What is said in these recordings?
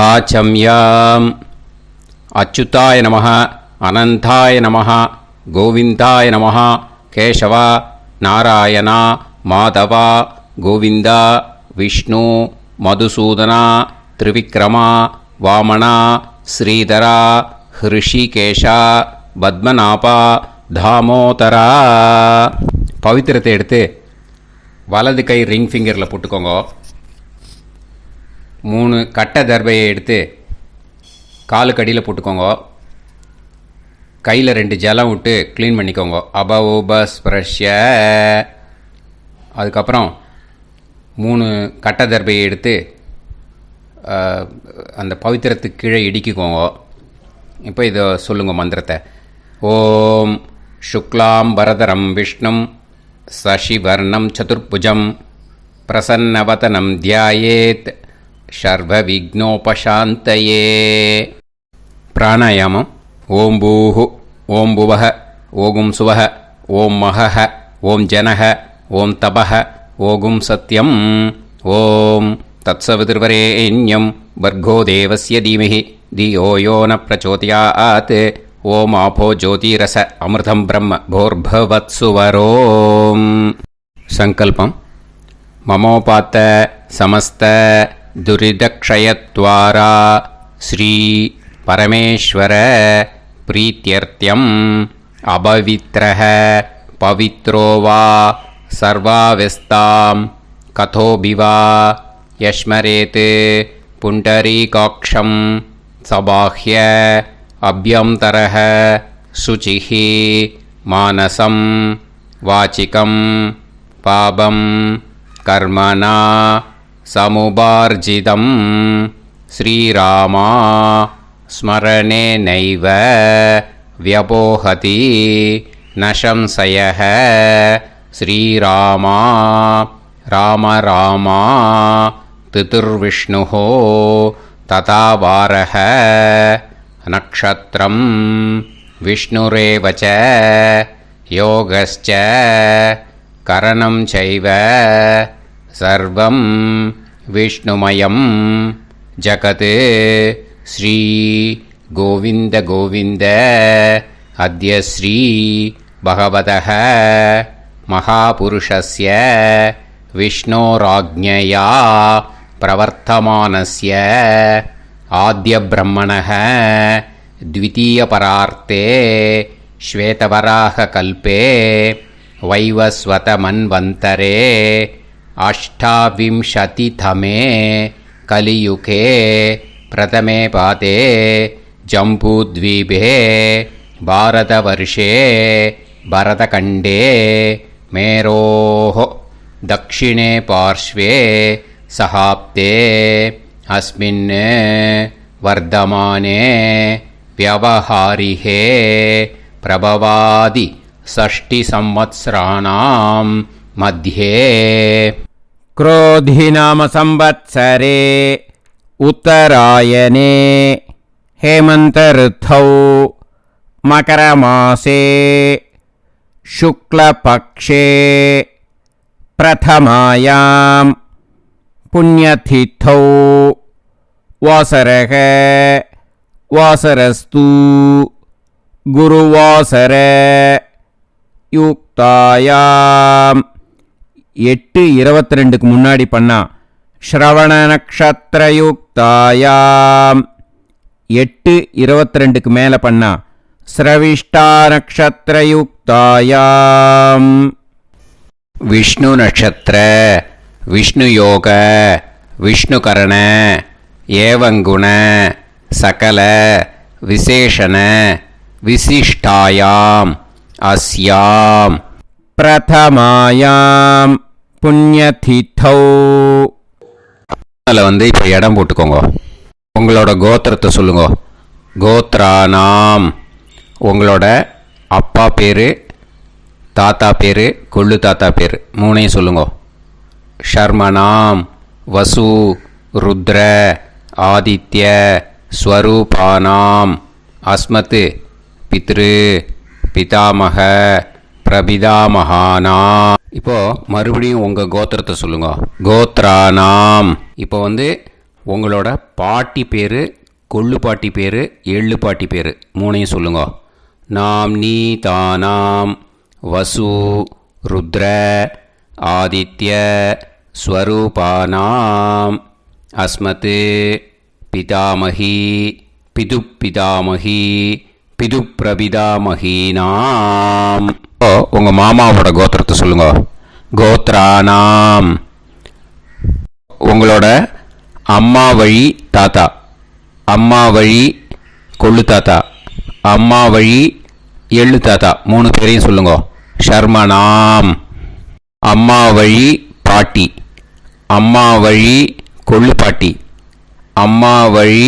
வாச்சம்யாம். அச்சுதாய நமः, அனந்தாய நமः, கோவிந்தாய நமः, கேசவா, நாராயணா, மாதவா, கோவிந்தா, விஷ்ணு, மதுசூதனா, திரிவிக்ரமா, வாமனா, ஸ்ரீதரா, ஹிருஷிகேஷா, பத்மநாபா, தாமோதரா. பவித்திரத்தை எடுத்து வலது கை ரிங் ஃபிங்கரில் போட்டுக்கோங்க. 3 கட்டை தர்பையை எடுத்து காலுக்கடியில் போட்டுக்கோங்க. கையில் 2 ஜலம் விட்டு க்ளீன் பண்ணிக்கோங்க. அபௌபஸ்பிரஷ்ய. அதுக்கப்புறம் 3 கட்டை தர்பையை எடுத்து அந்த பவித்திரத்துக்கு கீழே இடிக்கிக்கோங்க. இப்போ இதை சொல்லுங்க மந்திரத்தை. ஓம் சுக்லாம் வரதரம் விஷ்ணும் சசிவர்ணம் சதுர்புஜம் பிரசன்னவதனம் தியாயேத் சர்வ விக்னோபசாந்தயே. பிராணாயாமம். ஓம் பூஹு, ஓம் புவஹ, ஓகும் சுவஹ, ஓம் மஹஹ, ஓம் ஜனஹ, ஓம் தபஹ, ஓகும் சத்யம். ஓம் தத்சவிதுர்வரேண்யம் வர்கோ தேவஸ்ய தீமஹி தியோ யோ ந பிரச்சோதயாத். ஓம் ஆபோ ஜோதிரச அமிர்தம் பிரம்ம போர்பவத்சுவரோம். சங்கல்பம். மமோபாத்த சமஸ்த துரிதக்ஷயத்வாரா ஸ்ரீ பரமேஸ்வர பிரீத்யர்த்தியம் அபவித்ரஹ பவித்ரோ வா சர்வாவஸ்தாம் கதோபிவா யஸ்மரேத் புண்டரீகாக்ஷம் சபாஹ்ய அப்யந்தரஹ சுசிஹ மானசம் வாசிகம் பாபம் கர்மணா சமுபார்ஜிதம் ஸ்ரீராமா ஸ்மரணேனைவ வ்யபோஹதி ந சம்சயः. ஸ்ரீராமா ராம ராமா திதிர்விஷ்ணுः ததா வாரः. நக்ஷத்ரம் விஷ்ணுரேவ ச யோகஸ்ச கரணம் சைவ சர்வம் விஷ்ணுமயம் ஜகத். ஸ்ரீ கோவிந்த கோவிந்த அத்ய ஸ்ரீ பகவதः மகாபுருஷஸ்ய விஷ்ணோராஜ்ஞயா பிரவர்த்தமானஸ்ய ஆத்ய பிரம்மணः த்விதீயபரார்த்தே ஸ்வேதவராக கல்பே வைவஸ்வத மன்வந்தரே அஷ்டாவிம்சதிதமே கலியுகே பிரதமே பாதே ஜம்பூத்வீபே பாரதவர்ஷே பரதகண்டே மேரோः தக்ஷிணே பார்ஷ்வே சஹாப்தே அஸ்மின் வர்தமானே வியவஹாரிஹே பிரபவாதி ஷஷ்டி சம்வத்சராணாம் மத்யே. क्रोधिनाम संवत्सरे उत्तरायणे हेमंत ऋतौ मकरमासे शुक्लपक्षे प्रथमायां पुण्यतिथौ वासरः वासरस्तु गुरुवासर யுக்தாயாம். 8:22க்கு முன்னாடி பண்ணா ஸ்ரவண நக்ஷத்ரயுக்தாயாம். 8:22க்கு மேலே பண்ணா ஸ்ரவிஷ்டா நக்ஷத்ரயுக்தாயாம். விஷ்ணு நட்சத்திர விஷ்ணு யோக விஷ்ணுகரண ஏவங்குண சகல விசேஷண விசிஷ்டாயாம் அஸ்யாம் பிரதமாயாம் புண்ணியதிதௌ. அதில் இப்போ இடம் போட்டுக்கோங்க. உங்களோட கோத்திரத்தை சொல்லுங்க. கோத்ரானாம். உங்களோட அப்பா பேர், தாத்தா பேர், கொள்ளு தாத்தா பேர் 3ஐயும் சொல்லுங்க. ஷர்மனாம் வசு ருத்ர ஆதித்ய ஸ்வரூபானாம் அஸ்மத் பித்ரு பிதாமக பிரபிதாமகானா. இப்போ மறுபடியும் உங்கள் கோத்திரத்தை சொல்லுங்க. கோத்ரானாம். இப்போ உங்களோட பாட்டி பேர், கொள்ளு பாட்டி பேர், எள்ளு பாட்டி பேர் மூணையும் சொல்லுங்க. நாம் நீ தானாம் வசு ருத்ர ஆதித்ய ஸ்வரூபானாம் அஸ்மத் பிதாமகி பிதுப்பிதாமகி பிதுப்பிரபிதாமகீனாம். உங்கள் மாமாவோட கோத்திரத்தை சொல்லுங்க. கோத்ரானாம். உங்களோட அம்மா வழி தாத்தா, அம்மா வழி கொள்ளு தாத்தா, அம்மா வழி எள்ளு தாத்தா மூணு பேரையும் சொல்லுங்க. ஷர்மனாம். அம்மா வழி பாட்டி, அம்மா வழி கொள்ளு பாட்டி, அம்மா வழி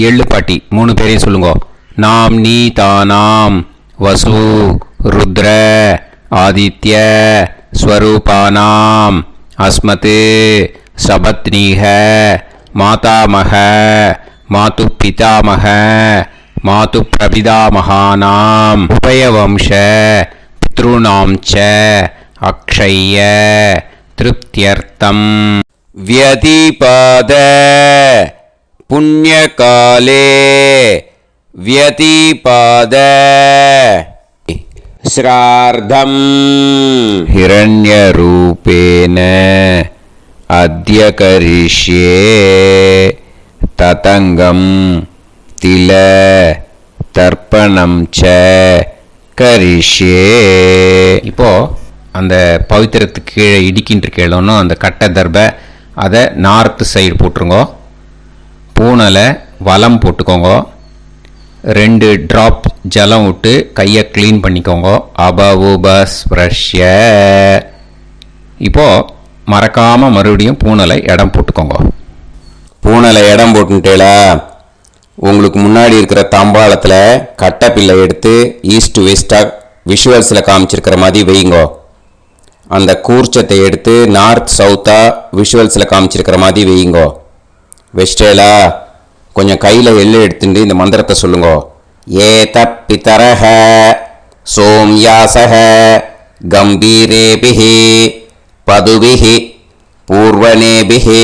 எள்ளு பாட்டி மூணு பேரையும் சொல்லுங்க. நாம் நீ தானாம் வசு ருத்ர ஆதித்ய ஸ்வரூபானாம் அஸ்மத் சபத்னீஹ மாதாமக மாது பிதாமக மாது பிரபிதாமகானாம் உபயவம்ச பித்ருணாம் ச அக்ஷய்ய திருப்தியர்த்தம் வியதிபாத புண்ணியகாலே व्यतीपाद श्रार्धम् हिरण्यरूपेण अद्य करिष्ये ततङ्गं तिल தர்ப்பணம் ச கரிஷ்யே. இப்போ அந்த பவித்திரத்துக்கு கீழே இடிக்கின்ற கீழே அந்த கட்டை தர்பை அதை நார்த்து சைடு போட்டுருங்க. பூனலை வலம் போட்டுக்கோங்க. 2 ட்ராப் ஜலம் விட்டு கையை க்ளீன் பண்ணிக்கோங்க. அபவுபஸ்ப்ரஷ்ய. இப்போது மறக்காமல் மறுபடியும் பூனலை இடம் போட்டுக்கோங்க. பூனலை இடம் போட்டுட்டேலா, உங்களுக்கு முன்னாடி இருக்கிற தாம்பாளத்தில் கட்டைப்பில்லை எடுத்து ஈஸ்ட் வெஸ்டாக விஷுவல்ஸில் காமிச்சிருக்கிற மாதிரி வைங்கோ. அந்த கூர்ச்சத்தை எடுத்து நார்த் சவுத்தாக விஷுவல்ஸில் காமிச்சிருக்கிற மாதிரி வைங்கோ. வெஸ்டேலா, கொஞ்சம் கையில் எள்ளு எடுத்துட்டு இந்த மந்திரத்தை சொல்லுங்க. ஏத பிதரஹ சோம்யாசஹ கம்பீரேபிஹி பதுபிஹி பூர்வனேபிஹி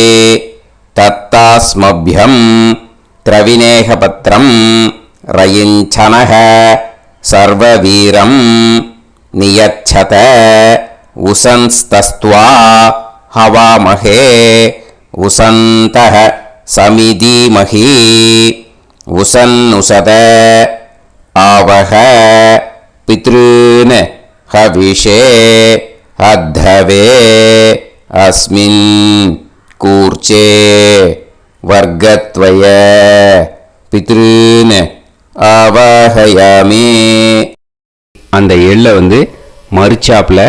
தத்தாஸ்மப்யம் திரவிநேகபத்ரம் ரயிஞ்சனஹ சர்வவீரம் நியச்சத உசன்ஸ்தஸ்த்வா ஹவாமஹே உசந்தஹ சமிதீமஹி உசன்னுசத ஆவஹ பித்ருன் ஹவிஷே அத்தவே அஸ்மின் கூர்ச்சே வர்க்கத்வய பித்ருன் ஆவாஹயாமி. அந்த எள்ளை மரிச்சாப்பில்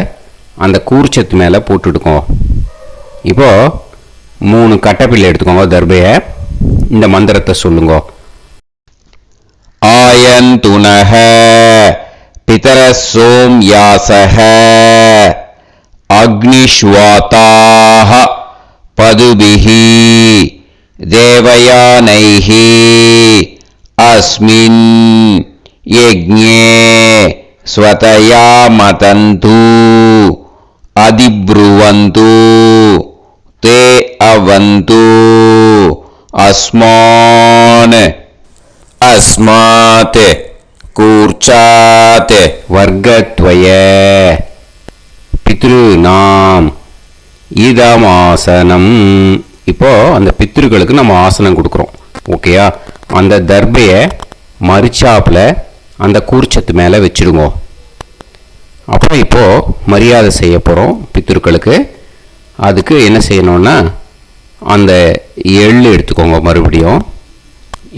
அந்த கூர்ச்சத்து மேலே போட்டுடுக்கோம். இப்போது 3 கட்டைப்பிள்ளை எடுத்துக்கோங்க. தர்பையை இந்த மந்திரத்தை சொல்லுங்க. ஆயந்துனஹ பிதர சோம்யாசஹ அக்னிஷ்வாதாஹ பதுபிஹி தேவயானைஹி அஸ்மின் யஜ்ஞே ஸ்வதயா மதந்து அதிப்ருவந்து தே அவது அஸ்மான் அஸ்மாத் கூர்ச்சாத் வர்க்கத்வய பித்ருநாம் இதமாசனம். இப்போது அந்த பித்ருக்களுக்கு நம்ம ஆசனம் கொடுக்குறோம். ஓகேயா? அந்த தர்பையை மரிச்சாப்பில் அந்த கூர்ச்சத்து மேலே வச்சுடுங்க. அப்புறம் இப்போது மரியாதை செய்ய போகிறோம் பித்ருக்களுக்கு. அதுக்கு என்ன செய்யணும்னா அந்த எள்ளு எடுத்துக்கோங்க. மறுபடியும்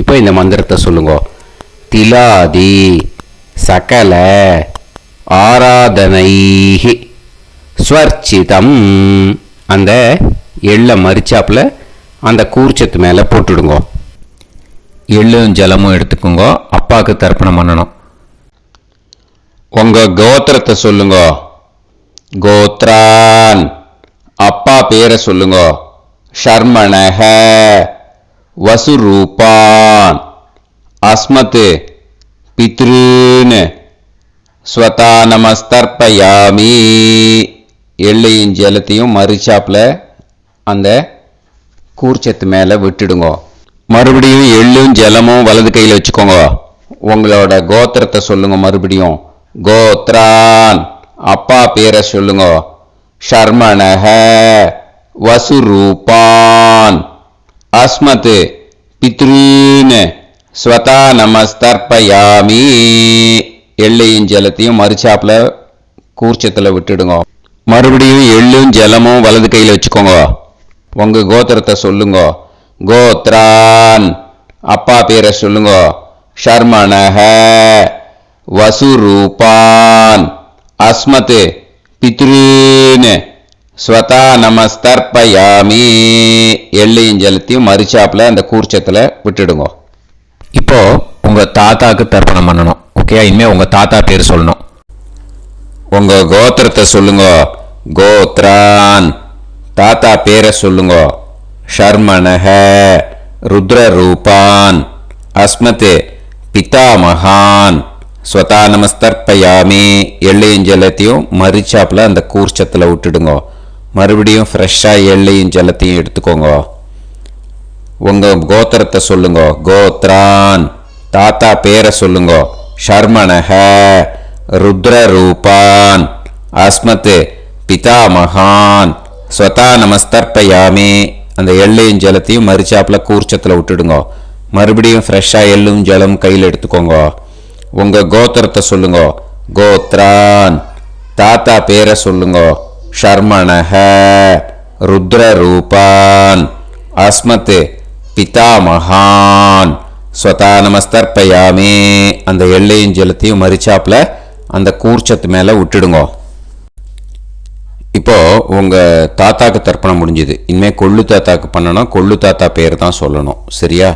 இப்போ இந்த மந்திரத்தை சொல்லுங்க. திலாதி சகல ஆராதனைஹி ஸ்வர்ச்சிதம். அந்த எள்ளை மரிச்சாப்பில் அந்த கூர்ச்சத்து மேலே போட்டுடுங்க. எள்ளும் ஜலமும் எடுத்துக்கோங்க. அப்பாவுக்கு தர்ப்பணம் பண்ணணும். உங்கள் கோத்திரத்தை சொல்லுங்க. கோத்ரான். அப்பா பேரை சொல்லுங்க. ஷர்மணஹ வசுரூபான் அஸ்மத் பித்ருன் ஸ்வதா நமஸ்தர்ப்பயாமி. எள்ளையும் ஜலத்தையும் மரிச்சாப்பில் அந்த கூர்ச்சத்து மேலே விட்டுடுங்க. மறுபடியும் எள்ளும் ஜலமும் வலது கையில் வச்சுக்கோங்க. உங்களோட கோத்திரத்தை சொல்லுங்க. மறுபடியும் கோத்ரான், அப்பா பேரை சொல்லுங்க. ஷர்மணஹ, வசுரூபான், அஸ்மத், பித்ருன், ஸ்வதா நமஸ்தர்ப்பயாமி. எள்ளையும் ஜலத்தையும் மறுச்சாப்புல கூர்ச்சத்தில் விட்டுடுங்க. மறுபடியும் எள்ளும் ஜலமும் வலது கையில் வச்சுக்கோங்க. உங்க கோத்திரத்தை சொல்லுங்க. கோத்ரான், அப்பா பேரை சொல்லுங்க. ஷர்மணஹ, வசுரூபான், அஸ்மத், பித்ருன், ஸ்வதா நமஸ்தர்ப்பயாமி. எள்ளையும் ஜலத்தையும் மறுச்சாப்புல அந்த கூர்ச்சத்தில் விட்டுடுங்க. இப்போ உங்க தாத்தாக்கு தர்ப்பணம் பண்ணணும். ஓகே, இனிமே உங்க தாத்தா பேர் சொல்லணும். உங்க கோத்திரத்தை சொல்லுங்க. கோத்ரான், தாத்தா பேரை சொல்லுங்க. ஷர்மணஹ, ருத்ரரூபான், அஸ்மத், பிதாமகான், ஸ்வதா நமஸ்தர்ப்பயாமி. எள்ளையும் ஜலத்தையும் மறுச்சாப்புல அந்த கூர்ச்சத்தில் விட்டுடுங்க. மறுபடியும் ஃப்ரெஷ்ஷாக எள்ளையும் ஜலத்தையும் எடுத்துக்கோங்க. உங்க கோத்திரத்தை சொல்லுங்க. கோத்ரான், தாத்தா பேரை சொல்லுங்க. ஷர்மணஹ, ருத்ரரூபான், அஸ்மத், பிதாமகான், ஸ்வதா நமஸ்தர்ப்பயாமி. அந்த எள்ளையும் ஜலத்தையும் மறுச்சாப்புல கூர்ச்சத்தில் விட்டுடுங்க. மறுபடியும் ஃப்ரெஷ்ஷாக எள்ளும் ஜலம் கையில் எடுத்துக்கோங்க. உங்க கோத்திரத்தை சொல்லுங்க. கோத்ரான், தாத்தா பேரை சொல்லுங்க. ஷர்மணஹ, ருத்ரரூபான், அஸ்மத், பிதாமகான், ஸ்வதா நமஸ்தர்ப்பயாமி. அந்த எள்ளையும் ஜலத்தையும் மறுச்சாப்புல அந்த கூர்ச்சத்து மேலே விட்டுடுங்க. இப்போ உங்க தாத்தாக்கு தர்ப்பணம் முடிஞ்சுது. இனிமேல் கொள்ளு தாத்தாக்கு பண்ணணும். கொள்ளு தாத்தா பேர் தான் சொல்லணும். சரியா?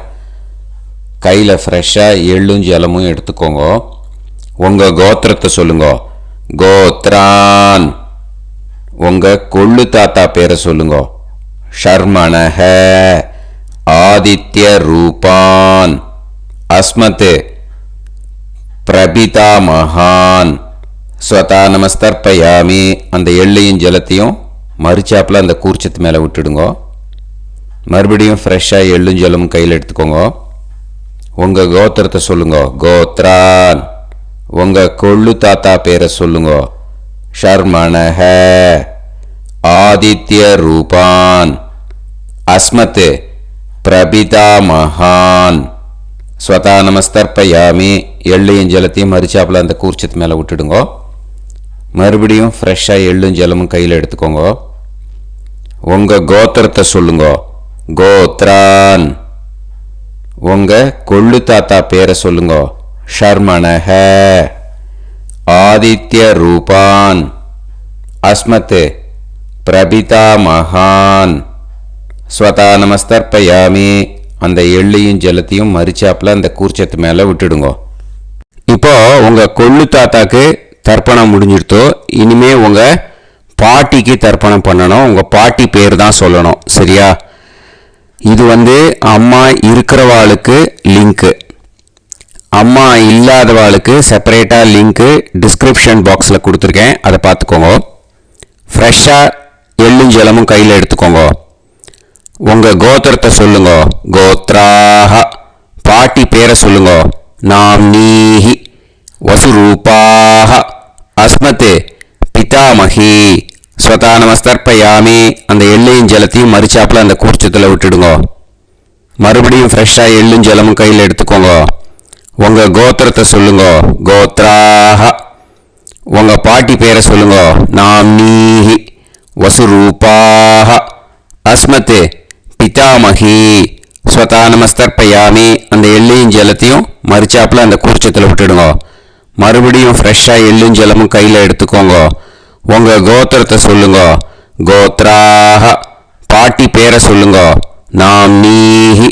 கையில் ஃப்ரெஷ்ஷாக எள்ளும் ஜலமும் எடுத்துக்கோங்க. உங்க கோத்திரத்தை சொல்லுங்க. கோத்ரான், உங்க கொள்ளு தாத்தா பேரை சொல்லுங்க. ஷர்மணஹ, ஆதித்ய ரூபான், அஸ்மத், பிரபிதாமகான், ஸ்வதா நமஸ்தர்ப்பயாமி. அந்த எள்ளையும் ஜலத்தையும் மறுச்சாப்புல அந்த கூர்ச்சத்து மேலே விட்டுடுங்க. மறுபடியும் ஃப்ரெஷ்ஷாக எள்ளும் ஜலமும் கையில் எடுத்துக்கோங்க. உங்க கோத்திரத்தை சொல்லுங்க. கோத்ரான், உங்க கொள்ளு தாத்தா பேரை சொல்லுங்க. ஷர்மணஹ, ஆதித்ய ரூபான், அஸ்மத், பிரபிதாமகான், ஸ்வதா நமஸ்தர்ப்பயாமி. எள்ளையும் ஜலத்தையும் மறுச்சாப்புல அந்த கூர்ச்சத்து மேலே விட்டுடுங்க. மறுபடியும் ஃப்ரெஷ்ஷாக எள்ளும் ஜலமும் கையில் எடுத்துக்கோங்க. உங்க கோத்திரத்தை சொல்லுங்க. கோத்ரான், உங்க கொள்ளு தாத்தா பேரை சொல்லுங்க. ஷர்மணஹ, ஆதித்ய ரூபான், அஸ்மத், பிரபிதாமகான், ஸ்வதா நமஸ்தர்ப்பயாமி. அந்த எள்ளையும் ஜலத்தையும் மறுச்சாப்புல அந்த கூர்ச்சத்து மேலே விட்டுடுங்க. இப்போ உங்க கொள்ளு தாத்தாக்கு தர்ப்பணம் முடிஞ்சிருத்தோ. இனிமே உங்க பாட்டிக்கு தர்ப்பணம் பண்ணணும். உங்க பாட்டி பேர் தான் சொல்லணும். சரியா? இது அம்மா இருக்கிறவாளுக்கு லிங்க்கு, அம்மா இல்லாதவாளுக்கு செப்பரேட்டாக லிங்க்கு டிஸ்கிரிப்ஷன் பாக்ஸில் கொடுத்துருக்கேன். அதை பார்த்துக்கோங்க. ஃப்ரெஷ்ஷாக எள்ளும் ஜலமும் கையில் எடுத்துக்கோங்க. உங்க கோத்திரத்தை சொல்லுங்க. கோத்ராஹ, பாட்டி பேரை சொல்லுங்க. நாம்னீஹி, வசுரூபாஹ, அஸ்மத், பிதாமகி, ஸ்வதா நமஸ்தர்ப்பயாமி. அந்த எள்ளையும் ஜலத்தையும் மறுச்சாப்புல அந்த கூர்ச்சத்தில் விட்டுடுங்க. மறுபடியும் ஃப்ரெஷ்ஷாக எள்ளும் ஜலமும் கையில் எடுத்துக்கோங்க. உங்க கோத்திரத்தை சொல்லுங்க. கோத்ராஹ, உங்க பாட்டி பேரை சொல்லுங்க. நாம்னீஹி, வசுரூபாஹ, அஸ்மத், பிதாமகி, ஸ்வதா நமஸ்தர்ப்பயாமி. அந்த எள்ளையும் ஜலத்தையும் மறுச்சாப்புல அந்த கூர்ச்சத்தில் விட்டுடுங்க. மறுபடியும் ஃப்ரெஷ்ஷாக எள்ளும் ஜலமும் கையில் எடுத்துக்கோங்க. உங்க கோத்திரத்தை சொல்லுங்க. கோத்ராஹ, பாட்டி பேரை சொல்லுங்க. நாம்னீஹி,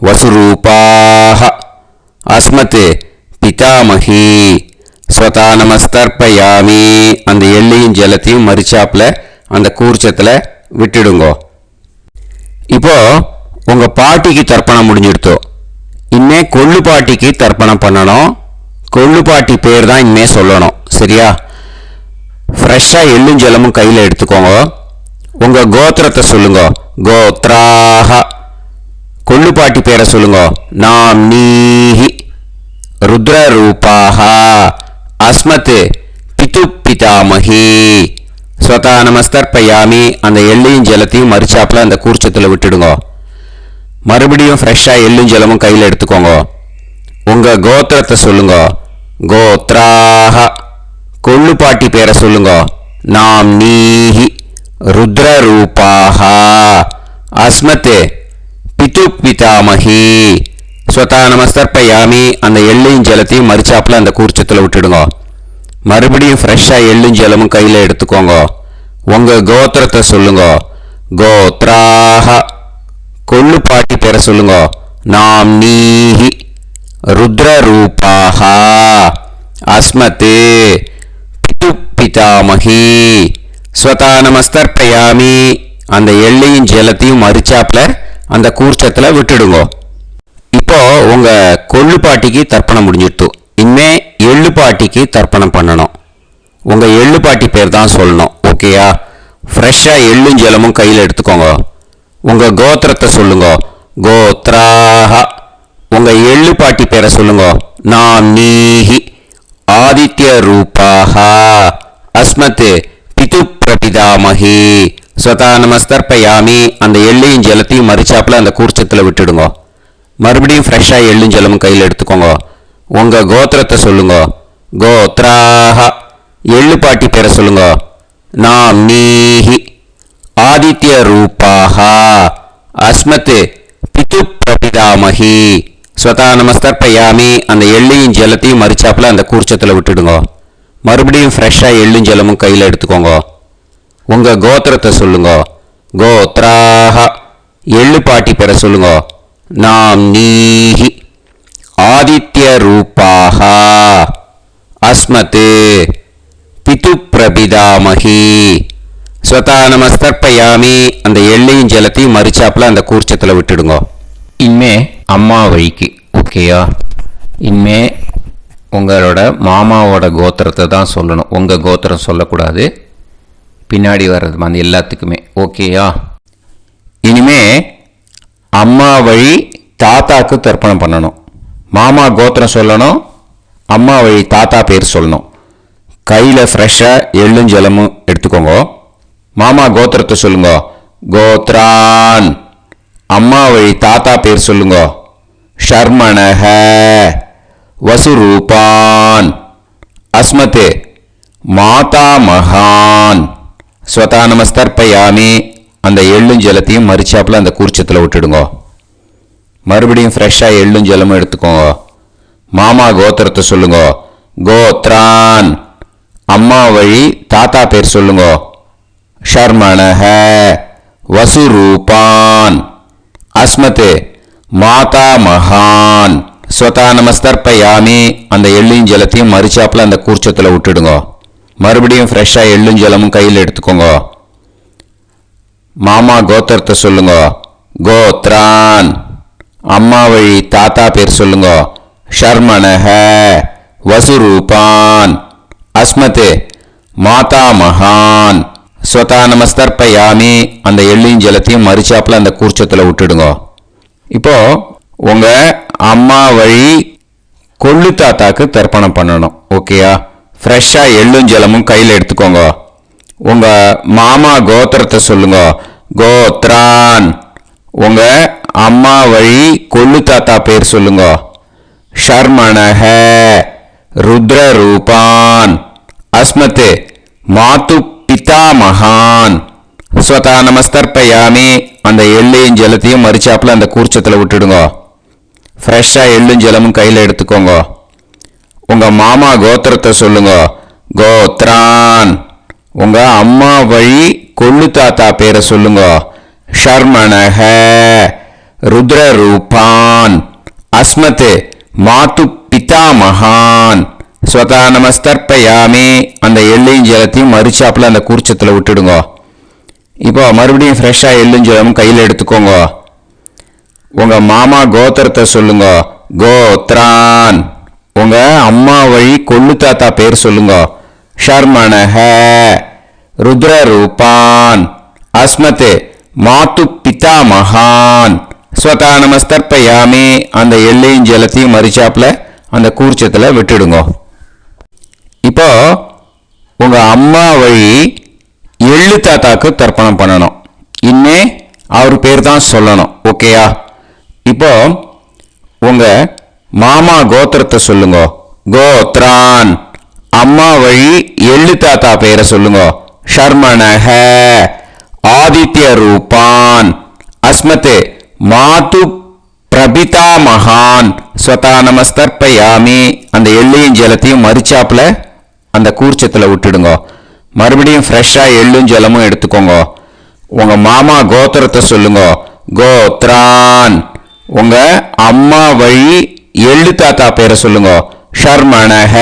வசுரூபாஹ, அஸ்மத், பிதாமகி, ஸ்வதா நமஸ்தர்ப்பயாமி. அந்த எள்ளையும் ஜலத்தையும் மறுச்சாப்புல அந்த கூர்ச்சத்தில் விட்டுடுங்க. இப்போ உங்க பாட்டிக்கு தர்ப்பணம் முடிஞ்சிடுத்தோ. இனிமே கொள்ளு பாட்டிக்கு தர்ப்பணம் பண்ணணும். கொள்ளு பாட்டி பேர் தான் இனிமே சொல்லணும். சரியா? ஃப்ரெஷ்ஷாக எள்ளும் ஜலமும் கையில் எடுத்துக்கோங்க. உங்க கோத்திரத்தை சொல்லுங்க. கோத்ராஹ. கொள்ளுப்பாட்டி பேரை சொல்லுங்க. நாம்னீஹி. ருத்ரரூபாஹ. அஸ்மத் பிது பிதாமகி. ஸ்வதா நமஸ்தர்ப்பயாமி. அந்த எள்ளையும் ஜலத்தையும் மறிச்சாப்புல அந்த கூர்ச்சத்தில் விட்டுடுங்க. மறுபடியும் ஃப்ரெஷ்ஷாக எள்ளும் ஜலமும் கையில் எடுத்துக்கோங்க. உங்கள் கோத்திரத்தை சொல்லுங்க. கோத்ராஹ. கொள்ளுப்பாட்டி பேரை சொல்லுங்க. நாம்னீஹி. ருத்ரரூபாஹ. அஸ்மத் பிது பிதாமகி. ஸ்வதா நமஸ்தர்ப்பயாமி. அந்த எள்ளையும் ஜலத்தையும் மறிச்சாப்புல அந்த கூர்ச்சத்தில் விட்டுடுங்க. மறுபடியும் ஃப்ரெஷ்ஷாக எள்ளும் ஜலமும் கையில் எடுத்துக்கோங்க. உங்கள் கோத்திரத்தை சொல்லுங்க. கோத்ராஹ. கொள்ளுப்பாட்டி பேரை சொல்லுங்க. நாம்னீஹி. ருத்ரரூபாஹ. அஸ்மத் பிது பிதாமகி. ஸ்வதா நமஸ்தர்ப்பயாமி. அந்த எள்ளையும் ஜலத்தையும் மறிச்சாப்புல அந்த கூர்ச்சத்தில் விட்டுடுங்க. இப்போ உங்கள் கொள்ளுப்பாட்டிக்கு தர்ப்பணம் முடிஞ்சிடுத்து. இனிமே எள்ளுப்பாட்டிக்கு தர்ப்பணம் பண்ணணும். உங்கள் எள்ளுப்பாட்டி பேர் தான் சொல்லணும். ஓகேயா? ஃப்ரெஷ்ஷாக எள்ளும் ஜலமும் கையில் எடுத்துக்கோங்க. உங்கள் கோத்திரத்தை சொல்லுங்க. கோத்ராஹ. உங்கள் எள்ளுப்பாட்டி பேரை சொல்லுங்க. நாம்னீஹி. ஆதித்ய ரூபாஹ. அஸ்மத் பிது பிரபிதாமகி. ஸ்வதா நமஸ்தர்ப்பயாமி. அந்த எள்ளையும் ஜலத்தையும் மறிச்சாப்புல அந்த கூர்ச்சத்தில் விட்டுடுங்க. மறுபடியும் ஃப்ரெஷ்ஷாக எள்ளும் ஜலமும் கையில் எடுத்துக்கோங்க. உங்கள் கோத்திரத்தை சொல்லுங்க. கோத்ராஹ. எள்ளுப்பாட்டி பேரை சொல்லுங்க. நாம்னீஹி. ஆதித்ய ரூபாஹ. அஸ்மத் பிது பிரபிதாமகி. ஸ்வதா நமஸ்தர்ப்பயாமி. அந்த எள்ளையும் ஜலத்தையும் மறிச்சாப்புல அந்த கூர்ச்சத்தில் விட்டுடுங்க. மறுபடியும் ஃப்ரெஷ்ஷாக எள்ளும் ஜலமும் கையில் எடுத்துக்கோங்க. உங்கள் கோத்திரத்தை சொல்லுங்க. கோத்ராஹ. எள்ளுப்பாட்டி பேரை சொல்லுங்க. நாம்னீஹி. ஆதித்ய ரூபாஹ. அஸ்மத் பிது பிரபிதாமகி. ஸ்வதா நமஸ்தர்ப்பயாமி. அந்த எள்ளையும் ஜலத்தையும் மறிச்சாப்புல அந்த கூர்ச்சத்தில் விட்டுடுங்க. இனிமே அம்மா வழிக்கு. ஓகேயா? இனிமே உங்களோட மாமாவோட கோத்திரத்தை தான் சொல்லணும். உங்கள் கோத்திரம் சொல்லக்கூடாது. பின்னாடி வர்றது அந்த எல்லாத்துக்குமே. ஓகேயா? இனிமே அம்மா வழி தாத்தாக்கு தர்ப்பணம் பண்ணணும். மாமா கோத்திரம் சொல்லணும். அம்மா வழி தாத்தா பேர் சொல்லணும். கையில் ஃப்ரெஷ்ஷாக எள்ளும் ஜலமும் எடுத்துக்கோங்க. மாமா கோத்திரத்தை சொல்லுங்க. கோத்ரான். அம்மா வழி தாத்தா பேர் சொல்லுங்க. ஷர்மணஹ. வசுரூபான். அஸ்மத் மாதா மகான். ஸ்வதா நமஸ்தர்ப்பயாமி. அந்த எள்ளும் ஜலத்தையும் மறிச்சாப்புல அந்த கூர்ச்சத்தில் விட்டுடுங்க. மறுபடியும் ஃப்ரெஷ்ஷாக எள்ளும் ஜலமும் எடுத்துக்கோங்க. மாமா கோத்திரத்தை சொல்லுங்க. கோத்ரான். அம்மா வழி தாத்தா பேர் சொல்லுங்க. ஷர்மணஹ. வசுரூபான். அஸ்மத் மாதா மகான். ஸ்வதா நமஸ்தர்ப்பயாமி. அந்த எள்ளும் ஜலத்தையும் மறிச்சாப்புல அந்த கூர்ச்சத்தில் விட்டுடுங்க. மறுபடியும் ஃப்ரெஷ்ஷாக எள்ளும் ஜலமும் கையில் எடுத்துக்கோங்க. மாமா கோத்திரத்தை சொல்லுங்க. கோத்ரான். அம்மா வழி தாத்தா பேர் சொல்லுங்க. ஷர்மணஹ. வசுரூபான். அஸ்மத் மாதா மகான். ஸ்வதா நமஸ்தர்ப்பயாமி. அந்த எள்ளையும் ஜலத்தையும் மறிச்சாப்புல அந்த கூர்ச்சத்தில் விட்டுடுங்க. இப்போ உங்கள் அம்மா வழி கொள்ளு தாத்தாக்கு தர்ப்பணம் பண்ணணும். ஓகேயா? ஃப்ரெஷ்ஷாக எள்ளும் ஜலமும் கையில் எடுத்துக்கோங்க. உங்கள் மாமா கோத்திரத்தை சொல்லுங்க. கோத்ரான். உங்கள் அம்மா வழி கொள்ளு தாத்தா பேர் சொல்லுங்க. ஷர்மணஹ. ருத்ரரூபான். அஸ்மத் மாது பிதாமகான். ஸ்வதா நமஸ்தர்ப்பயாமி. அந்த எள்ளையும் ஜலத்தையும் மறிச்சாப்புல அந்த கூர்ச்சத்தில் விட்டுடுங்க. ஃப்ரெஷ்ஷாக எள்ளும் ஜலமும் கையில் எடுத்துக்கோங்க. உங்கள் மாமா கோத்திரத்தை சொல்லுங்க. கோத்ரான். உங்கள் அம்மா வழி கொள்ளு தாத்தா பேரை சொல்லுங்க. ஷர்மணஹ. ருத்ரரூபான். அஸ்மத் மாது பிதாமகான். ஸ்வதா நமஸ்தர்ப்பயாமி. அந்த எள்ளையும் ஜலத்தையும் மறிச்சாப்புல அந்த கூர்ச்சத்தில் விட்டுடுங்க. இப்போ மறுபடியும் ஃப்ரெஷ்ஷாக எள்ளும் ஜலமும் கையில் எடுத்துக்கோங்க. உங்கள் மாமா கோத்திரத்தை சொல்லுங்க. கோத்ரான். உங்கள் அம்மா வழி கொள்ளு தாத்தா பேர் சொல்லுங்க. ஷர்மணஹ. ருத்ரரூபான். அஸ்மத் மாத்து பிதா மகான் ஸ்வதா நமஸ்தர்ப்பயாமி. அந்த எள்ளையும் ஜலத்தையும் மறிச்சாப்புல அந்த கூர்ச்சத்தில் விட்டுடுங்க. இப்போ உங்க அம்மா வழி எள்ளு தாத்தாக்கு தர்ப்பணம் பண்ணணும். இன்னே அவர் பேர் தான் சொல்லணும். ஓகேயா? இப்போ உங்க மாமா கோத்திரத்தை சொல்லுங்க. கோத்ரான். அம்மா வழி எள்ளு தாத்தா பேரை சொல்லுங்க. ஷர்மணஹ ஆதித்ய ரூபான் அஸ்மத் மாது பிரபிதா மகான் ஸ்வதா நமஸ்தர்ப்பயாமி. அந்த எள்ளையும் ஜலத்தையும் மறிச்சாப்புல அந்த கூர்ச்சத்தில் விட்டுடுங்க. மறுபடியும் ஃப்ரெஷ்ஷாக எள்ளும் ஜலமும் எடுத்துக்கோங்க. உங்க மாமா கோத்திரத்தை சொல்லுங்க. கோத்ரான். உங்க அம்மா வழி எள்ளு தாத்தா பேரை சொல்லுங்க. ஷர்மணஹ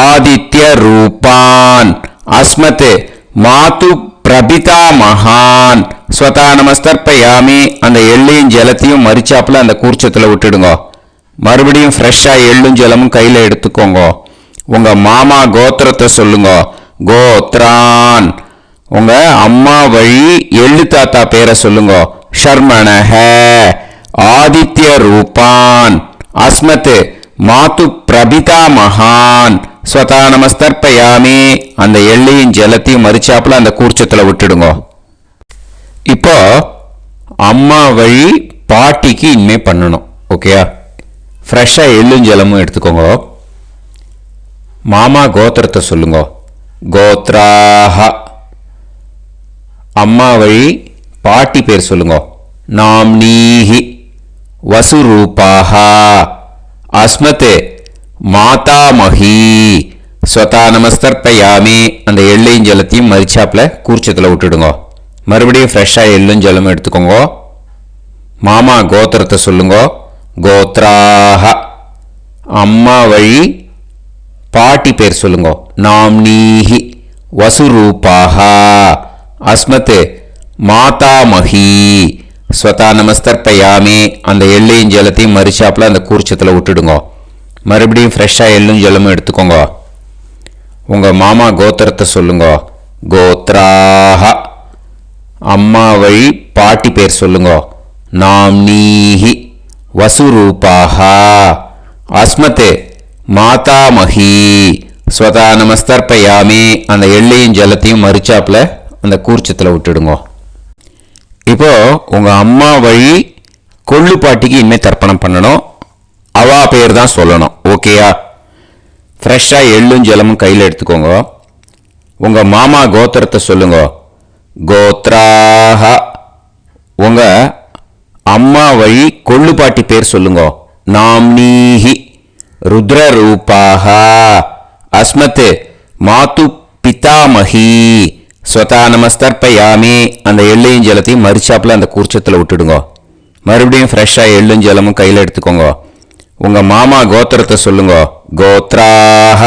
ஆதித்ய ரூபான் அஸ்மத் மாது பிரபிதா மகான் ஸ்வதா நமஸ்தர்ப்பயாமி. அந்த எள்ளையும் ஜலத்தையும் மறிச்சாப்புல அந்த கூர்ச்சத்தில் விட்டுடுங்க. மறுபடியும் ஃப்ரெஷ்ஷாக எள்ளும் ஜலமும் கையில் எடுத்துக்கோங்க. உங்க மாமா கோத்திரத்தை சொல்லுங்க. கோத்ரான். உங்க அம்மா வழி எள்ளு தாத்தா பேரை சொல்லுங்க. ஷர்மணஹ ஆதித்ய ரூபான் அஸ்மத் மாது பிரபிதா மகான் ஸ்வதா நமஸ்தர்ப்பயாமி. அந்த எள்ளையும் ஜலத்தையும் மறிச்சாப்புல அந்த கூர்ச்சத்தில் விட்டுடுங்க. இப்போ அம்மா வழி பாட்டிக்கு இனிமே பண்ணணும். ஓகேயா? ஃப்ரெஷ்ஷாக எள்ளும் ஜலமும் எடுத்துக்கோங்க. மாமா கோத்திரத்தை சொல்லுங்க. கோத்ராஹ. அம்மா வழி பாட்டி பேர் சொல்லுங்க. நாம்னீஹி வசுரூபாஹ அஸ்மத் மாதாமஹி ஸ்வதா நமஸ்தர்ப்பயாமி. அந்த எள்ளையும் ஜலத்தையும் மறிச்சாப்புல கூர்ச்சத்தில் விட்டுடுங்க. மறுபடியும் ஃப்ரெஷ்ஷாக எள்ளும் ஜலமும் எடுத்துக்கோங்க. மாமா கோத்திரத்தை சொல்லுங்க. கோத்ராஹ. அம்மா வழி பாட்டி பேர் சொல்லுங்க. நாம்னீஹி வசுரூபாஹ அஸ்மத் மாதாமஹி ஸ்வதா நமஸ்தர்ப்பயாமி. அந்த எள்ளையும் ஜலத்தையும் மறிச்சாப்புல அந்த கூர்ச்சத்தில் விட்டுடுங்க. மறுபடியும் ஃப்ரெஷ்ஷாக எள்ளும் ஜலமும் எடுத்துக்கோங்க. உங்கள் மாமா கோத்திரத்தை சொல்லுங்க. கோத்ராஹ. அம்மா வழி பாட்டி பேர் சொல்லுங்க. நாம்னீஹி வசுரூபாஹ அஸ்மத் மாதாமஹி ஸ்வதா நமஸ்தர்ப்பயாமி. அந்த எள்ளையும் ஜலத்தையும் மறிச்சாப்புல அந்த கூர்ச்சத்தில் விட்டுடுங்க. இப்போ உங்க அம்மா வழி கொள்ளு பாட்டிக்கு இனிமேல் தர்ப்பணம் பண்ணணும். அவா பேர் தான் சொல்லணும். ஓகேயா? ஃப்ரெஷ்ஷாக எள்ளும் ஜலமும் கையில் எடுத்துக்கோங்க. உங்க மாமா கோத்திரத்தை சொல்லுங்க. கோத்ராஹ. உங்க அம்மா வழி கொள்ளு பாட்டி பேர் சொல்லுங்க. நாம்னீஹி ருத்ரரூபாஹ அஸ்மத் மாது பிதாமஹி ஸ்வதா நமஸ்தர்ப்பயாமி. அந்த எள்ளையும் ஜலத்தையும் மறிச்சாப்புல அந்த கூர்ச்சத்தில் விட்டுடுங்க. மறுபடியும் ஃப்ரெஷ்ஷாக எள்ளும் ஜலமும் கையில் எடுத்துக்கோங்க. உங்க மாமா கோத்திரத்தை சொல்லுங்க. கோத்ராஹ.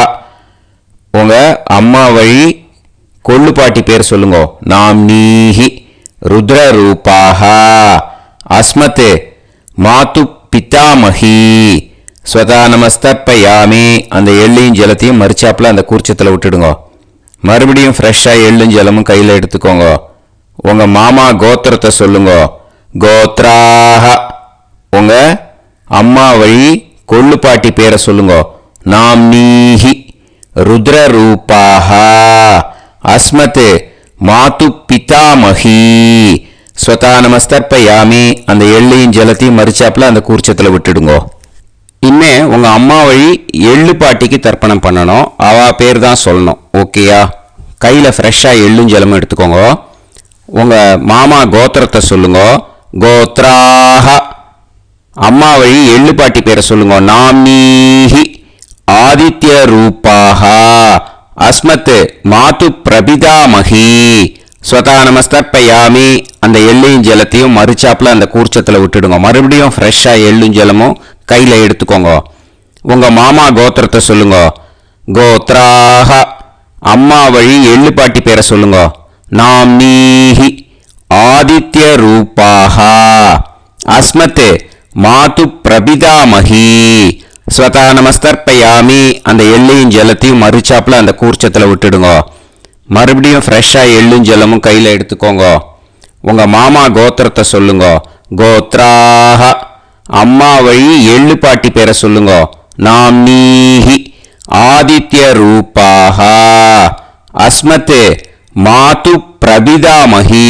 உங்க அம்மா வழி கொள்ளு பாட்டி பேர் சொல்லுங்க. நாம்னீஹி ருத்ரரூபாஹ அஸ்மத் மாது பிதாமஹி ஸ்வதா நமஸ்தர்ப்பயாமி. அந்த எள்ளையும் ஜலத்தையும் மறிச்சாப்புல அந்த கூர்ச்சத்தில் விட்டுடுங்க. மறுபடியும் ஃப்ரெஷ்ஷாக எள்ளும் ஜலமும் கையில் எடுத்துக்கோங்க. உங்க மாமா கோத்திரத்தை சொல்லுங்க. கோத்ராஹ. உங்க அம்மா வழி கொள்ளு பாட்டி பேரை சொல்லுங்க. நாம்னீஹி ருத்ரரூபாஹ அஸ்மத் மாது பிதாமஹி ஸ்வதா நமஸ்தர்ப்பயாமி. அந்த எள்ளையும் ஜலத்தையும் மறிச்சாப்புல அந்த கூர்ச்சத்தில் விட்டுடுங்க. இனிமே உங்க அம்மா வழி எள்ளு பாட்டிக்கு தர்ப்பணம் பண்ணணும். அவா பேர் தான் சொல்லணும். ஓகேயா? கையில் ஃப்ரெஷ்ஷாக எள்ளும் ஜலமும் எடுத்துக்கோங்க. உங்க மாமா கோத்திரத்தை சொல்லுங்க. கோத்ராஹ. அம்மா வழி எள்ளு பாட்டி பேரை சொல்லுங்க. நாம்னீஹி ஆதித்ய ரூபாஹ அஸ்மத் மாது பிரபிதாமஹி ஸ்வதா நமஸ்தர்ப்பயாமி. அந்த எள்ளையும் ஜலத்தையும் மறிச்சாப்புல அந்த கூர்ச்சத்தில் விட்டுடுங்க. மறுபடியும் ஃப்ரெஷ்ஷாக எள்ளும் ஜலமும் கையில் எடுத்துக்கோங்க. உங்க மாமா கோத்திரத்தை சொல்லுங்க. கோத்ராஹ. அம்மா வழி எள்ளு பாட்டி பேரை சொல்லுங்க. நாம்னீஹி ஆதித்ய ரூபாஹ அஸ்மத் மாது பிரபிதாமஹி ஸ்வதா நமஸ்தர்ப்பயாமி. அந்த எள்ளையும் ஜலத்தையும் மறிச்சாப்புல அந்த கூர்ச்சத்தில் விட்டுடுங்க. மறுபடியும் ஃப்ரெஷ்ஷாக எள்ளும் ஜலமும் கையில் எடுத்துக்கோங்க. உங்கள் மாமா கோத்திரத்தை சொல்லுங்க. கோத்ராஹ. அம்மா வழி எள்ளு பாட்டி பேரை சொல்லுங்க. நாம்னீஹி ஆதித்ய ரூபாக. அஸ்மத் மாது பிரபிதாமஹி.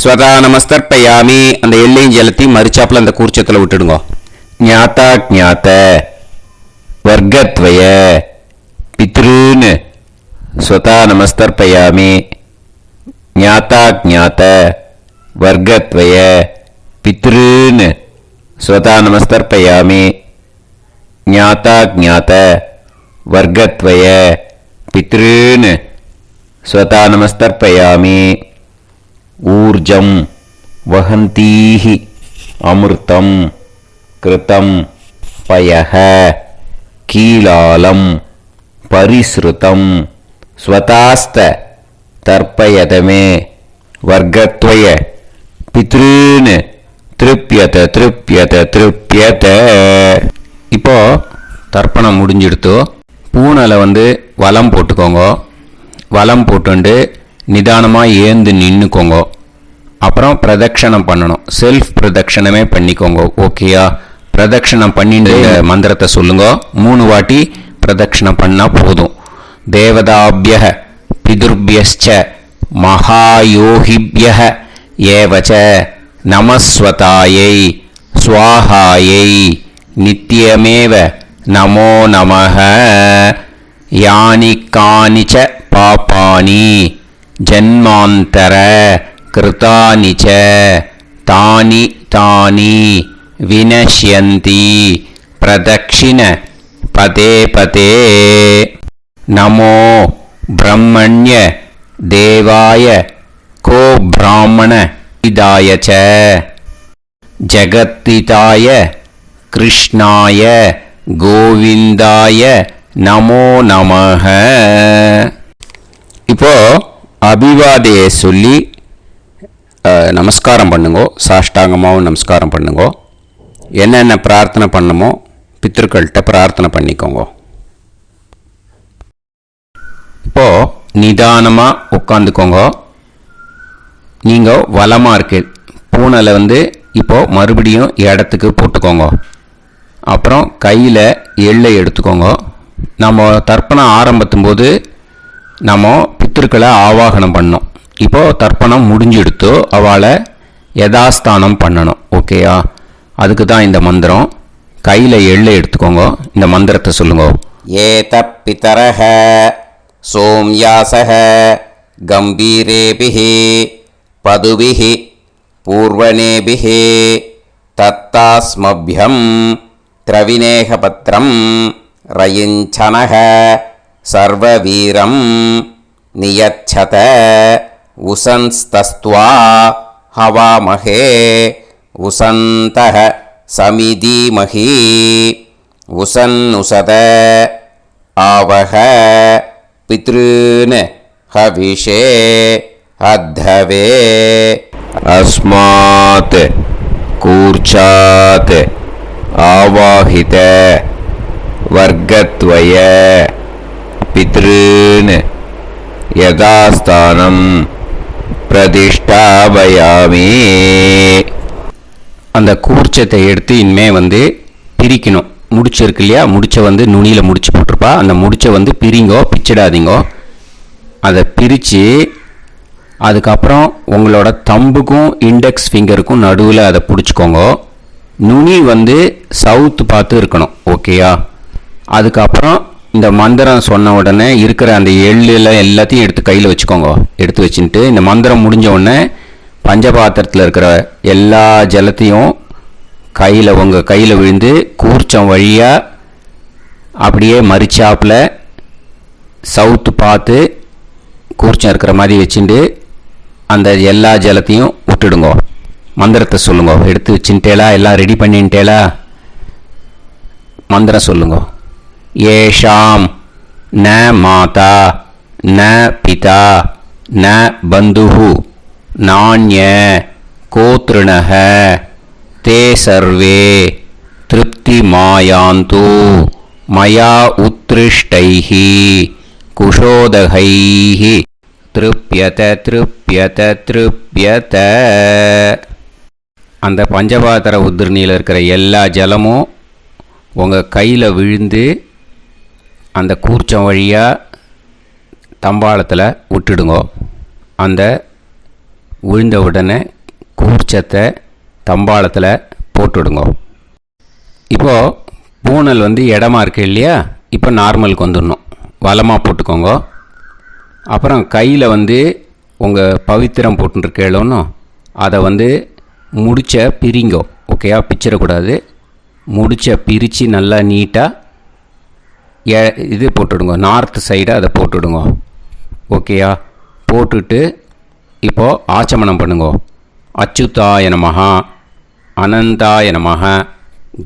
ஸ்வதா நமஸ்தர்ப்பயாமி. அந்த எள்ளையும் ஜலத்தையும் மரிச்சாப்புல அந்த கூர்ச்சத்தில் விட்டுடுங்க. ஞாதா ஞாத வர்க்கத்வய பித்ருன் ஸ்வதா நமஸ்தர்ப்பயாமி. ஞாதா ஞாத வர்க்கத்வய பித்ருன் ஸ்வதா நமஸ்தர்ப்பயாமி. ஞாதா ஞாத வர்க்கத்வய பித்ருன் ஸ்வதா நமஸ்தர்ப்பயாமி. ஊர்ஜம் வஹந்தீஹி அமிர்தம் கிருதம் பயஹ கீலாலம் பரிஸ்ருதம் ஸ்வதாஸ்த தர்ப்பயதமே வர்க்கத்வய பித்ருன் திருப்யத திருப்யத திருப்யத. இப்போ தர்ப்பணம் முடிஞ்சிடுத்தோ. பூனலை வலம் போட்டுக்கோங்க. வலம் போட்டுண்டு நிதானமாக ஏந்து நின்றுக்கோங்க. அப்புறம் பிரதட்சணம் பண்ணணும். செல்ஃப் பிரதட்சணமே பண்ணிக்கோங்க. ஓகேயா? பிரதட்சணம் பண்ணிட்டு மந்திரத்தை சொல்லுங்க. 3 வாட்டி பிரதட்சணம் பண்ணால் போதும். தேவதாபிய பிதுர்பியஸ்ச மகாயோகிபிய ஏவச்ச நமஸ்வதாயை ஸ்வாஹாயை நித்யமேவ நமோ நமஹ. யானி கானிச்ச பாபானி ஜன்மாந்தர கிருதானி ச தானி தானி வினஷ்யந்தி பிரதக்ஷிண பதே பதே. நமோ பிரம்மண்ய தேவாய கோ பிராமண இதாய ச ஜகத்திதாய கிருஷ்ணாய கோவிந்தாய நமோ நமஹ. இப்போ அபிவாதையை சொல்லி நமஸ்காரம் பண்ணுங்கோ. சாஷ்டாங்கமாகவும் நமஸ்காரம் பண்ணுங்கோ. என்னென்ன பிரார்த்தனை பண்ணமோ பித்ருக்கள்கிட்ட பிரார்த்தனை பண்ணிக்கோங்க. இப்போ நிதானமாக உட்காந்துக்கோங்க. நீங்கள் வலமாக இருக்கு பூனலை இப்போ மறுபடியும் இடத்துக்கு போட்டுக்கோங்க. அப்புறம் கையில் எள்ளை எடுத்துக்கோங்க. நம்ம தர்ப்பணம் ஆரம்பித்தும் போது நம்ம பித்திருக்களை ஆவாகனம் பண்ணோம். இப்போது தர்ப்பணம் முடிஞ்செடுத்து அவளை யதாஸ்தானம் பண்ணணும். ஓகேயா? அதுக்கு தான் இந்த மந்திரம். கையில் எள்ளை எடுத்துக்கோங்க. இந்த மந்திரத்தை சொல்லுங்க. ஏத பிதரஹ சோம்யாசஹ கம்பீரேபிஹி பதுபிஹி பூர்வணேபிஹி தத்தாஸ்மப்யம் திரவிநேகபத்ரம் ரயிஞ்சனஹ சர்வவீரம் நியச்சத உசன்ஸ்தஸ்த்வா ஹவாமஹே உசந்தஹ சமிதீமஹி உசன்னுசத ஆவஹ பித்ருன் ஹவிஷே அத்தவே. அஸ்மாத் கூர்ச்சாத் ஆவாஹித வர்க்கத்வய பித்ருன் யதாஸ்தானம் பிரதிஷ்டாபயாமி. அந்த கூர்ச்சத்தை எடுத்து இனிமே பிரிக்கணும். முடிச்சு இருக்கு இல்லையா? முடிச்சை நுனியில் முடிச்சு போட்டிருப்பா. அந்த முடிச்சை பிரிங்கோ, பிச்சிடாதீங்கோ. அதை பிரித்து அதுக்கப்புறம் உங்களோட தம்புக்கும் இண்டெக்ஸ் ஃபிங்கருக்கும் நடுவில் அதை பிடிச்சிக்கோங்க. நுனி சவுத்து பார்த்து இருக்கணும். ஓகேயா? அதுக்கப்புறம் இந்த மந்திரம் சொன்ன உடனே இருக்கிற அந்த எள்ளில் எல்லாத்தையும் எடுத்து கையில் வச்சுக்கோங்க. எடுத்து வச்சுட்டு இந்த மந்திரம் முடிஞ்ச உடனே பஞ்சபாத்திரத்தில் இருக்கிற எல்லா ஜலத்தையும் உங்கள் கையில் விழுந்து கூர்ச்சம் வழியாக அப்படியே மரிச்சாப்பில் சவுத்து பார்த்து கூர்ச்சம் இருக்கிற மாதிரி வச்சுட்டு அந்த எல்லா ஜலத்தையும் விட்டுடுங்க. மந்திரத்தை சொல்லுங்க. எடுத்து வச்சுட்டேலா? எல்லாம் ரெடி பண்ணிட்டேலா? மந்திரம் சொல்லுங்க. ஏஷாம் ந மாதா ந பிதா ந பந்துஹு நாண்ய கோத்ருணஹ தே சர்வே திருப்தி மாயாந்து மயா உத்ருஷ்டைஹி குஷோதகைஹி திருப்யத திருப்யத திருப்யத. அந்த பஞ்சபாத்திர உதிரணியில் இருக்கிற எல்லா ஜலமும் உங்கள் கையில் விழுந்து அந்த கூர்ச்சம் வழியாக தம்பாளத்தில் விட்டுடுங்கோ. அந்த விழுந்த உடனே கூர்ச்சத்தை தம்பாளத்தில் போட்டுடுங்கோ. இப்போது பூனல் இடமா இருக்கு இல்லையா, இப்போ நார்மலுக்கு வந்துடணும். வலமாக போட்டுக்கோங்க. அப்புறம் கையில் உங்கள் பவித்திரம் போட்டுருக்கேளோன்னு அதை முடிச்ச பிரிங்கோ. ஓகேயா, பிச்சிடக்கூடாது. முடிச்ச பிரித்து நல்லா நீட்டாக இது போட்டுடுங்க. நார்த் சைடை அதை போட்டுடுங்க. ஓகேயா, போட்டுட்டு இப்போது ஆச்சமனம் பண்ணுங்க. அச்சுதாய நமஹ, அனந்தாய நமஹ,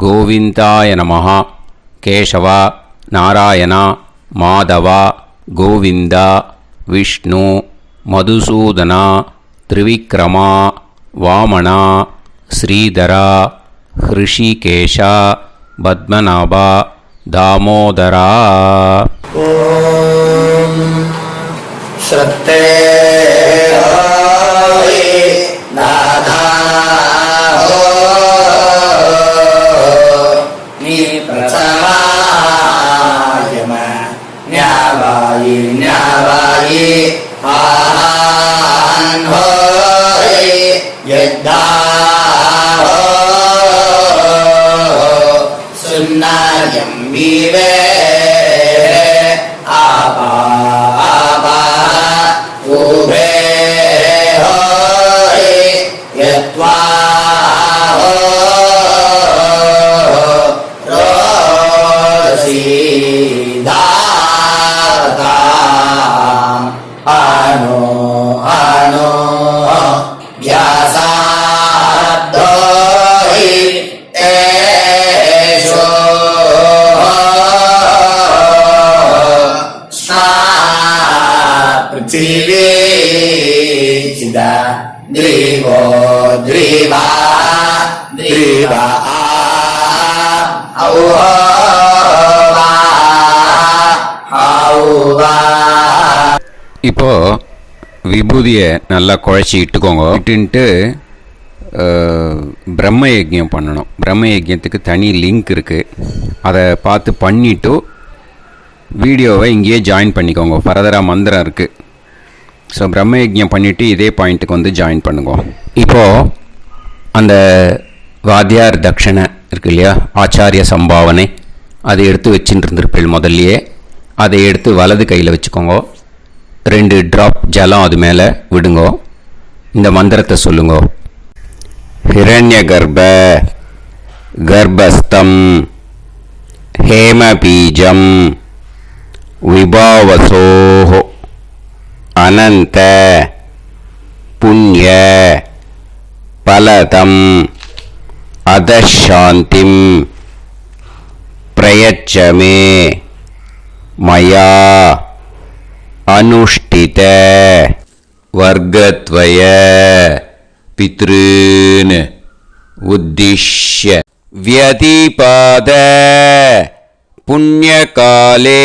கோவிந்தாய நமஹ, கேசவா, நாராயணா, மாதவா, கோவிந்தா, விஷ்ணு, மதுசூதனா, திரிவிக்ரமா, வாமனா, ஸ்ரீதரா, ஹிருஷிகேஷா, பத்மநாபா, தாமோதரா. ஓம் ஸ்ரத்தே நாதா நீ பிரசமாயம ஞாவாயி ஞாவாயி ஆஹான் ஹோய் யத்தா சுன்னாயம் வீவே ஆபா ஆபா உபே ஹோய் யத்வா ரோசி தாரதா அனோ அனோ வ்யாசாதோஹி தேஷோ पृथिवी चिदा द्रिवो द्रिवा द्रिवा இப்போது விபூதியை நல்லா குழச்சி இட்டுக்கோங்க. இட்டுன்ட்டு பிரம்ம யஜ்யம் பண்ணணும். பிரம்ம யஜ்யத்துக்கு தனி லிங்க் இருக்குது. அதை பார்த்து பண்ணிவிட்டு வீடியோவை இங்கேயே ஜாயின் பண்ணிக்கோங்க. ஃபர்தராக மந்திரம் இருக்குது. ஸோ பிரம்ம யஜ்யம் பண்ணிவிட்டு இதே பாயிண்ட்டுக்கு ஜாயின் பண்ணுங்க. இப்போது அந்த வாத்தியார் தட்சணை இருக்கு இல்லையா, ஆச்சாரிய சம்பாவனை, அதை எடுத்து வச்சுட்டு இருந்திருப்பேன் முதல்லையே. அதை எடுத்து வலது கையில் வச்சுக்கோங்க. 2 ட்ராப் ஜலம் அது மேலே விடுங்கோ. இந்த மந்திரத்தை சொல்லுங்கோ. ஹிரண்ய கர்ப்ப கர்ப்பஸ்தம் ஹேமபீஜம் விபாவசோஹ அனந்த புண்ணிய பலதம் அதசாந்திம் பிரயச்சமே மயா அனுஷ்டித வர்க்கத்வய பித்ருன் உத்திஷ்ய வியதிபாத புண்ணியகாலே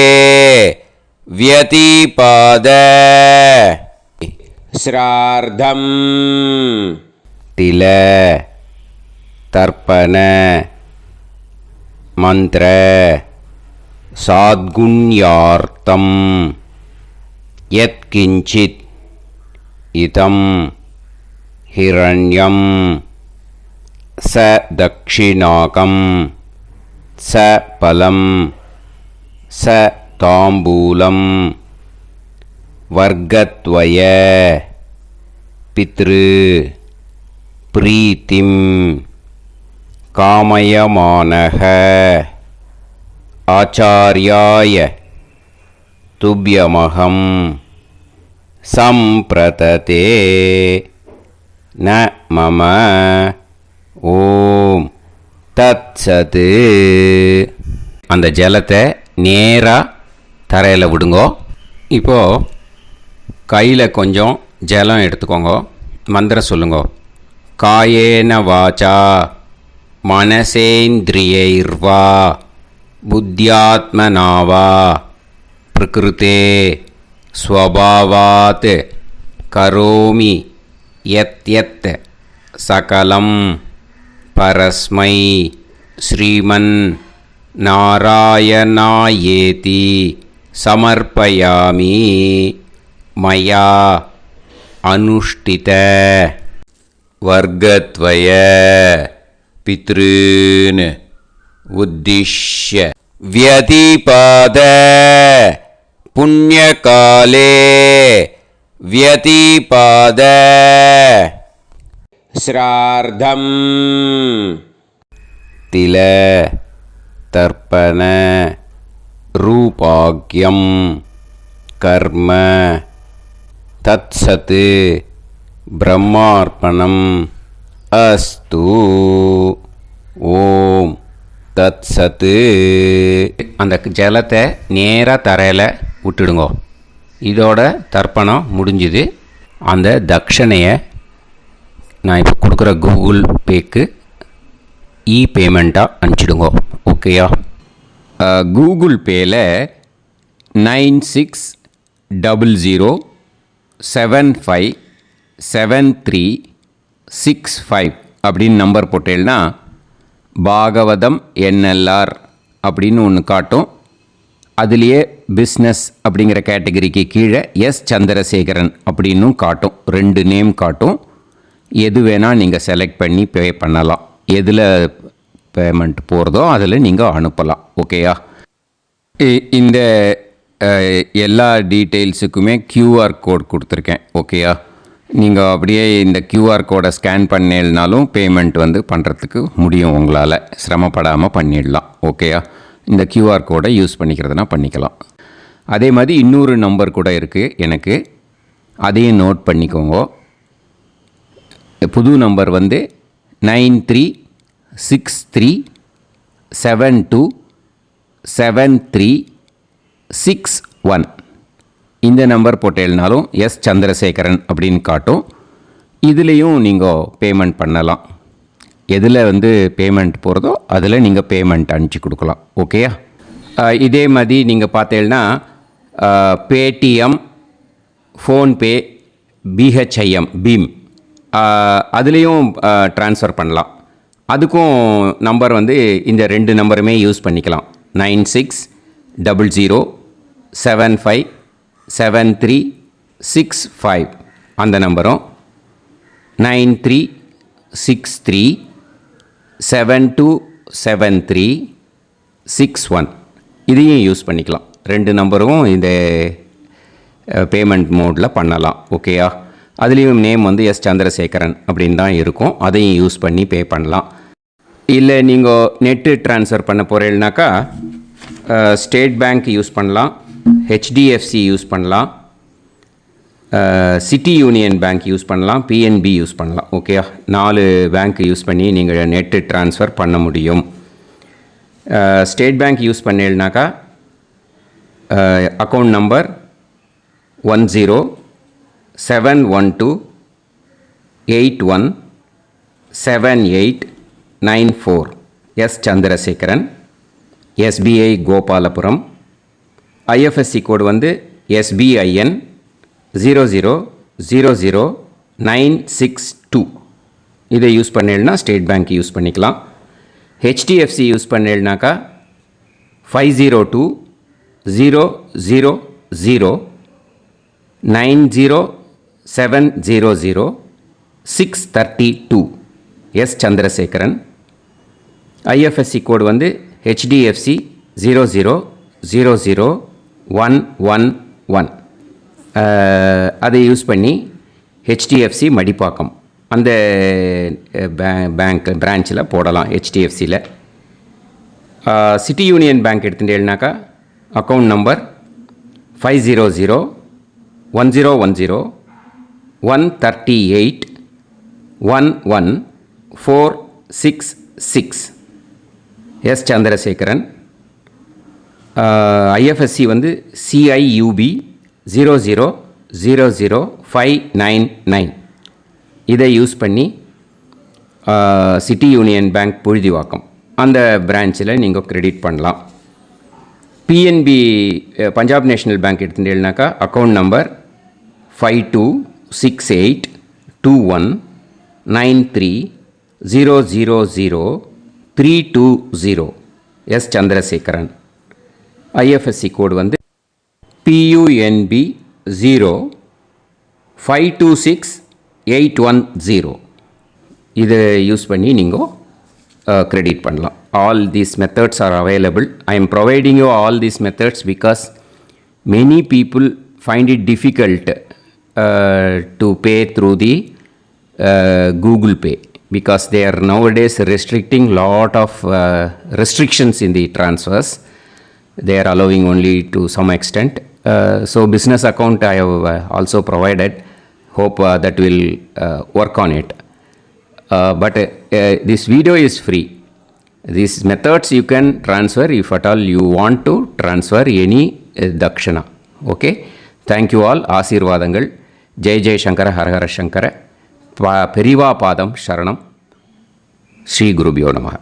व्यतिपाद श्रार्धं तिल तर्पण मंत्र साद्गुण्यार्थं यत्किंचित् इदं हिरण्यं स दक्षिणाकं स फलं स தாம்பூலம் வர்க்கத்வய பித்ரு பிரீத்திம் காமயமானஹ ஆச்சார்யாய துப்யமகம் சம்பிரததே ந மம ஓம் தத்சத். அந்த ஜலத்தை நேராக தரையில் விடுங்கோ. இப்போது கையில் கொஞ்சம் ஜலம் எடுத்துக்கோங்க. மந்திரம் சொல்லுங்கோ. காயேன வாச்சா மனசேந்திரியைர்வா புத்தியாத்மனாவா பிரகிருதே ஸ்வபாவாத் கரோமி யத் யத் சகலம் பரஸ்மை ஸ்ரீமன் நாராயணாயேதி சமர்ப்பயாமி மயா அனுஷ்டித வர்க்கத்வய பித்ருன் உத்திஷ்ய வியதிபாத புண்ணியகாலே வியதிபாத ஸ்ரார்த்தம் தில தர்ப்பண ரூபாக்யம் கர்ம தத்சத் பிரம்மார்ப்பணம் அஸ்து. ஓம் தத்சத். அந்த ஜலத்தை நேராக தரையில் விட்டுடுங்கோ. இதோட தர்ப்பணம் முடிஞ்சுது. அந்த தட்சணையை நான் இப்போ கொடுக்குற கூகுள் பேக்கு பேமெண்ட்டாக அனுப்பிச்சிடுங்கோ. ஓகேயா? கூகுள் பேயில் 9600757365 அப்படின்னு நம்பர் போட்டேன்னா பாகவதம் என்எல்ஆர் அப்படின்னு ஒன்று காட்டும். அதுலேயே பிஸ்னஸ் அப்படிங்கிற கேட்டகரிக்கு கீழே எஸ் சந்திரசேகரன் அப்படின்னும் காட்டும். 2 நேம் காட்டும். எது வேணால் நீங்கள் செலக்ட் பண்ணி பே பண்ணலாம். எதில் பேமெண்ட் போகிறதோ அதில் நீங்கள் அனுப்பலாம். ஓகேயா? இந்த எல்லா டீட்டெயில்ஸுக்குமே QR கோட் கொடுத்துருக்கேன். ஓகேயா? நீங்கள் அப்படியே இந்த QR கோடை ஸ்கேன் பண்ணேனாலும் பேமெண்ட் பண்ணுறதுக்கு முடியும். உங்களால் சிரமப்படாமல் பண்ணிடலாம். ஓகேயா? இந்த QR கோடை யூஸ் பண்ணிக்கிறதுனா பண்ணிக்கலாம். அதே மாதிரி இன்னொரு நம்பர் கூட இருக்குது எனக்கு. அதையும் நோட் பண்ணிக்கோங்க. புது நம்பர் 9363727361. இந்த நம்பர் போட்டேனாலும் எஸ் சந்திரசேகரன் அப்படின்னு காட்டும். இதுலேயும் நீங்கள் பேமெண்ட் பண்ணலாம். எதில் பேமெண்ட் போகிறதோ அதில் நீங்கள் பேமெண்ட் அனுப்பிச்சி கொடுக்கலாம். ஓகேயா? இதே மாதிரி நீங்கள் பார்த்தேன்னா பேடிஎம், ஃபோன்பே, பிஹெச்ஐஎம், பீம் அதுலேயும் ட்ரான்ஸ்ஃபர் பண்ணலாம். அதுக்கும் நம்பர் இந்த 2 நம்பருமே யூஸ் பண்ணிக்கலாம். 9600757365 அந்த நம்பரும் 9363727361 இதையும் யூஸ் பண்ணிக்கலாம். 2 நம்பரும் இந்த பேமெண்ட் மோடில் பண்ணலாம். ஓகேயா? அதுலேயும் நேம் எஸ் சந்திரசேகரன் அப்படின்னு தான் இருக்கும். அதையும் யூஸ் பண்ணி பே பண்ணலாம். இல்லை நீங்கள் நெட்டு ட்ரான்ஸ்ஃபர் பண்ண போகிறீங்கனாக்கா ஸ்டேட் பேங்க் யூஸ் பண்ணலாம், HDFC யூஸ் பண்ணலாம், சிட்டி யூனியன் பேங்க் யூஸ் பண்ணலாம், PNB யூஸ் பண்ணலாம். ஓகேயா? 4 பேங்க் யூஸ் பண்ணி நீங்கள் நெட்டு ட்ரான்ஸ்ஃபர் பண்ண முடியும். ஸ்டேட் பேங்க் யூஸ் பண்ணீங்கனாக்கா account number 1071281789 S Chandrasekaran, SBI கோபாலபுரம். IFSC code SBIN 0000962. இதை யூஸ் பண்ணீங்கன்னா ஸ்டேட் பேங்க் யூஸ் பண்ணிக்கலாம். HDFC யூஸ் பண்ணீங்கனாக்கா 50200907000632 S Chandrasekaran. IFSC code HDFC 0000111. அதை யூஸ் பண்ணி HDFC மடிப்பாக்கம் அந்த பேங்க் பிரான்ச்சில் போடலாம். HDFCயில் சிட்டி யூனியன் பேங்க் எடுத்துட்டேன்னாக்கா account number 500101381146 S Chandrasekaran. IFSC CIUB 0000599. இதை யூஸ் பண்ணி சிட்டி யூனியன் பேங்க் புழுதிவாக்கம் அந்த பிரான்ச்சில் நீங்கள் கிரெடிட் பண்ணலாம். பிஎன்பி பஞ்சாப் நேஷ்னல் பேங்க் எடுத்துட்டேன்னாக்கா account number 52682193000320 S Chandrasekaran. IFSC code வந்து PUNB 05268110. இதை யூஸ் பண்ணி நீங்கள் கிரெடிட் பண்ணலாம். All these methods are available. I am providing you all these methods because many people find it difficult to pay through the Google Pay because they are nowadays restricting lot of restrictions in the transfers. They are allowing only to some extent. So business account I have also provided. Hope that will work on it. But this video is free. These methods you can transfer if at all you want to transfer any dakshana. Okay. Thank you all. ஆசீர்வாதங்கள். ஜெய் ஜெய் சங்கர ஹரஹர சங்கர. பெரிவா பாதம் சரணம். ஸ்ரீ குருபியோ நமः.